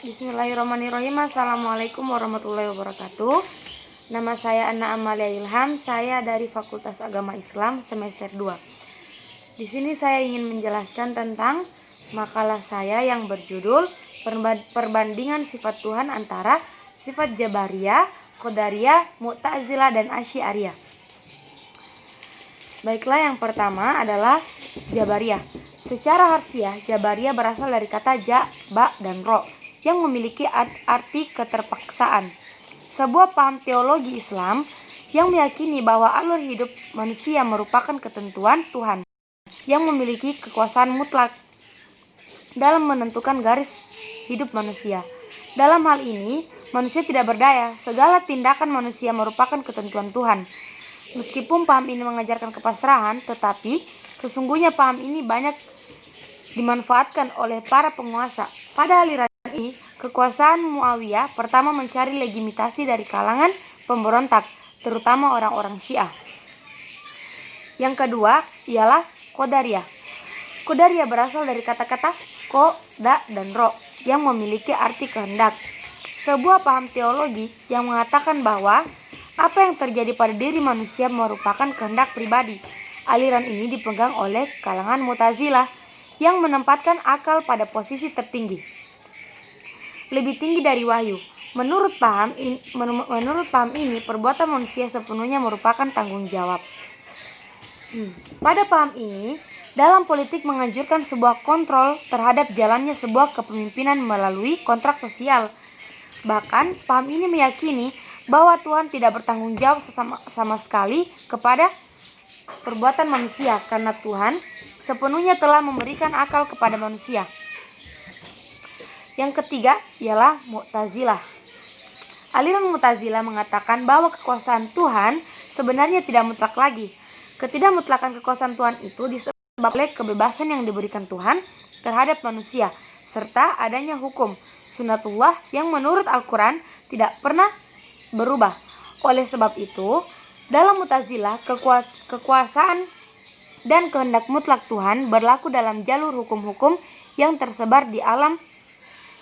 Bismillahirrahmanirrahim. Assalamualaikum warahmatullahi wabarakatuh. Nama saya Anna Amalia Ilham. Saya dari Fakultas Agama Islam semester 2. Di sini saya ingin menjelaskan tentang makalah saya yang berjudul Perbandingan Sifat Tuhan antara Sifat Jabariyah, Qadariyah, Mu'tazilah, dan Asy'ariyah. Baiklah, yang pertama adalah Jabariyah. Secara harfiah, Jabariyah berasal dari kata ja, ba, dan ro, yang memiliki arti keterpaksaan. Sebuah paham teologi Islam yang meyakini bahwa alur hidup manusia merupakan ketentuan Tuhan yang memiliki kekuasaan mutlak dalam menentukan garis hidup manusia. Dalam hal ini, manusia tidak berdaya. Segala tindakan manusia merupakan ketentuan Tuhan. Meskipun paham ini mengajarkan kepasrahan, tetapi sesungguhnya paham ini banyak dimanfaatkan oleh para penguasa. Pada aliran ini, kekuasaan Muawiyah pertama mencari legitimasi dari kalangan pemberontak, terutama orang-orang Syiah. Yang kedua ialah Qadariyah. Qadariyah berasal dari kata-kata qoda dan ro yang memiliki arti kehendak. Sebuah paham teologi yang mengatakan bahwa apa yang terjadi pada diri manusia merupakan kehendak pribadi. Aliran ini dipegang oleh kalangan Mu'tazilah yang menempatkan akal pada posisi tertinggi, lebih tinggi dari wahyu. Menurut paham ini, perbuatan manusia sepenuhnya merupakan tanggung jawab. Pada paham ini, dalam politik menganjurkan sebuah kontrol terhadap jalannya sebuah kepemimpinan melalui kontrak sosial. Bahkan, paham ini meyakini bahwa Tuhan tidak bertanggung jawab sama sekali kepada perbuatan manusia, karena Tuhan sepenuhnya telah memberikan akal kepada manusia. Yang ketiga ialah Mu'tazilah. Aliran Mu'tazilah mengatakan bahwa kekuasaan Tuhan sebenarnya tidak mutlak lagi. Ketidakmutlakan kekuasaan Tuhan itu disebabkan oleh kebebasan yang diberikan Tuhan terhadap manusia, serta adanya hukum sunnatullah yang menurut Al-Quran tidak pernah berubah. Oleh sebab itu, dalam Mu'tazilah, kekuasaan dan kehendak mutlak Tuhan berlaku dalam jalur hukum-hukum yang tersebar di alam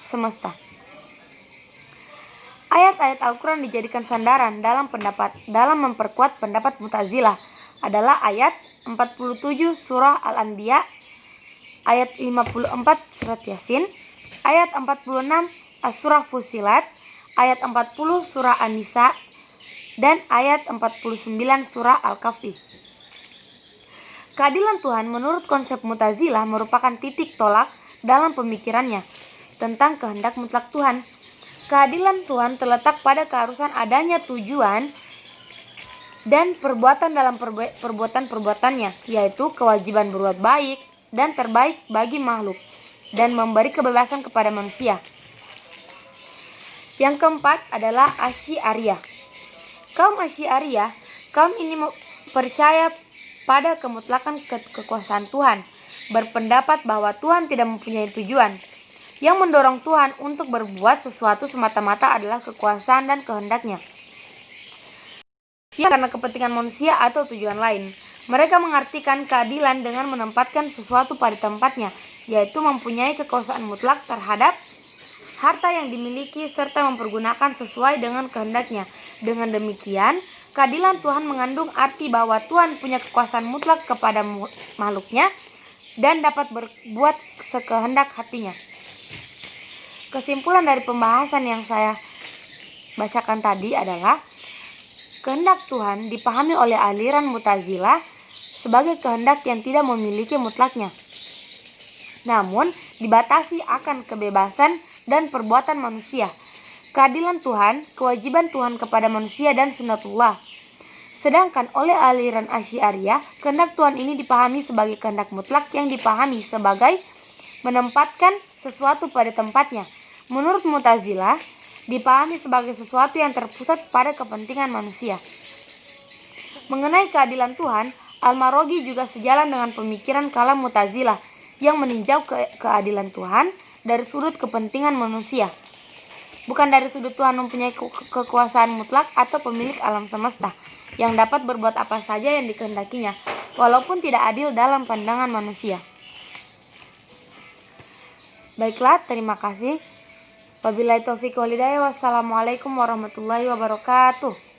semesta. Ayat-ayat Al-Quran dijadikan sandaran dalam memperkuat pendapat Mu'tazilah adalah ayat 47 surah Al-Anbiya, ayat 54 surat Yasin, ayat 46 surah Fussilat, ayat 40 surah An-Nisa, dan ayat 49 surah Al-Kahfi. Keadilan Tuhan menurut konsep Mu'tazilah merupakan titik tolak dalam pemikirannya tentang kehendak mutlak Tuhan. Keadilan Tuhan terletak pada keharusan adanya tujuan dan perbuatan dalam perbuatan-perbuatannya, yaitu kewajiban berbuat baik dan terbaik bagi makhluk dan memberi kebebasan kepada manusia. Yang keempat adalah Asy'ariyah. Kaum Asy'ariyah, kaum ini percaya pada kemutlakan kekuasaan Tuhan, berpendapat bahwa Tuhan tidak mempunyai tujuan. Yang mendorong Tuhan untuk berbuat sesuatu semata-mata adalah kekuasaan dan kehendaknya, ya, karena kepentingan manusia atau tujuan lain. Mereka mengartikan keadilan dengan menempatkan sesuatu pada tempatnya, yaitu mempunyai kekuasaan mutlak terhadap harta yang dimiliki serta mempergunakan sesuai dengan kehendaknya. Dengan demikian, keadilan Tuhan mengandung arti bahwa Tuhan punya kekuasaan mutlak kepada makhluknya dan dapat berbuat sekehendak hatinya. Kesimpulan dari pembahasan yang saya bacakan tadi adalah kehendak Tuhan dipahami oleh aliran Mu'tazilah sebagai kehendak yang tidak memiliki mutlaknya, namun dibatasi akan kebebasan dan perbuatan manusia. Keadilan Tuhan, kewajiban Tuhan kepada manusia, dan sunnatullah. Sedangkan oleh aliran Asy'ariyah, kehendak Tuhan ini dipahami sebagai kehendak mutlak yang dipahami sebagai menempatkan sesuatu pada tempatnya. Menurut Mu'tazilah, dipahami sebagai sesuatu yang terpusat pada kepentingan manusia. Mengenai keadilan Tuhan, Al-Maraghi juga sejalan dengan pemikiran kalam Mu'tazilah yang meninjau keadilan Tuhan dari sudut kepentingan manusia, bukan dari sudut Tuhan mempunyai kekuasaan mutlak atau pemilik alam semesta yang dapat berbuat apa saja yang dikehendakinya, walaupun tidak adil dalam pandangan manusia. Baiklah, terima kasih. Wabillahi taufiq wal hidayah. Wassalamualaikum warahmatullahi wabarakatuh.